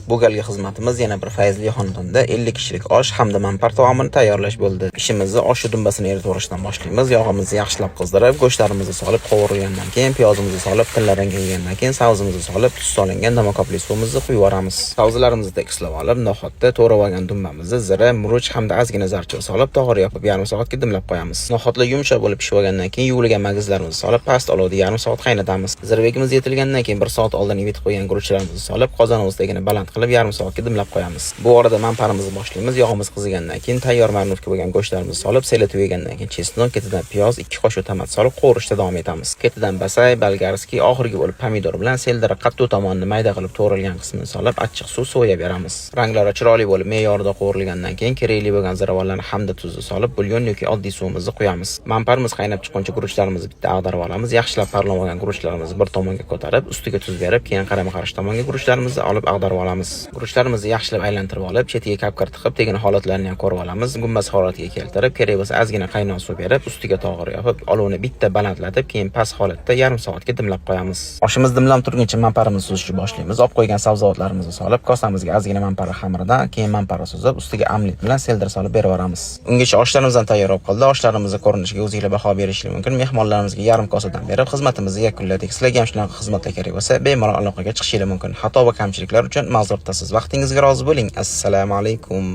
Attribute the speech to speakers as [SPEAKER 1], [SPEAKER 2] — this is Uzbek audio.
[SPEAKER 1] Bu galgi xizmatimiz yana bir fayzli xonadonda 50 kishilik osh hamda manpar taomini tayyorlash bo'ldi. Ishimizni osh dumbasini eritishdan boshlaymiz. Yog'imizni yaxshilab qizdirib, go'shtlarimizni solib qovurilgandan keyin piyozimizni solib, tilla kelgandan keyin savzimizni solib, tuz solingan namako'pli suvimizni quyib yuboramiz. Savzlarimizni tekislab olib, noxatda to'g'rab olgan dumbamizni zira, murch hamda ozgina zarchava solib, tog'or yopib yarim soatga dimlab qo'yamiz. Noxatlar yumshoq bo'lib pishib olgandan keyin yuvilgan magizlarimizni solib, past olovda yarim soat qaynatamiz. Zirbegimiz yetilgandan keyin 1 soat oldin yuvib qo'ygan guruchlarimizni solib, qozonimizdagini baland qilib yarim soatga dimlab qo'yamiz. Bu orada manparimizni boshlaymiz. Yog'imiz qizigandan keyin tayyor marinovka bo'lgan go'shtlarimizni solib, selatib yegandan keyin chesnon, ketidan piyoz, 2 qoshiq tomat solib qovurishda davom etamiz. Ketidan basay, bolgarskiy, oxirgi bo'lib pomidor bilan seldira qattiq tomonini mayda qilib to'g'rilgan qismini solib, achchiq suv so'yib beramiz. Ranglari chiroyli bo'lib me'yorida qovurilgandan keyin kerakli bo'lgan ziravorlarni hamda tuzni solib, bulyon yoki oddiy suvimizni quyamiz. Manparimiz qaynab chiqquncha guruchlarimizni bitta ag'darib olamiz. Yaxshilab parlab olgan guruchlarimizni bir tomonga ko'tarib, ustiga tuz berib, keyin qarama-qarshi tomonga guruchlarimizni olib ag'darib olamiz. Guruchlarimizni yaxshilab aylantirib olib, chetiga kapkar tiqib, tegini holatlarini ham ko'rib olamiz. Gumbaz holatiga keltirib, kerak bo'lsa ozgina qaynoq suv berib, ustiga tog'or yopib, olovni bitta balandlatib, keyin past holatda yarim soatga dimlab qo'yamiz. Oshimiz dimlab turguncha manparimizni suzishni boshlaymiz. Olib qo'ygan sabzavotlarimizni solib, kosamizga ozgina manpara xamiridan, keyin manpara suzib, ustiga amlit bilan seldir solib berib yuboramiz. Ungacha oshlarimiz tayyor bo'lib qoldi. Oshlarimizni ko'rinishiga o'zingizlar baho berishingiz mumkin. Mehmonlarimizga yarim kosadan berib, xizmatimizni yakunladik. Sizlarga ham shunaqa xizmatlar kerak bo'lsa, bemalol aloqaga chiqishingiz mumkin. Xato va kamchiliklar uchun ma'zur tutasiz. Vaqtingizga rozi bo'ling. Assalomu alaykum.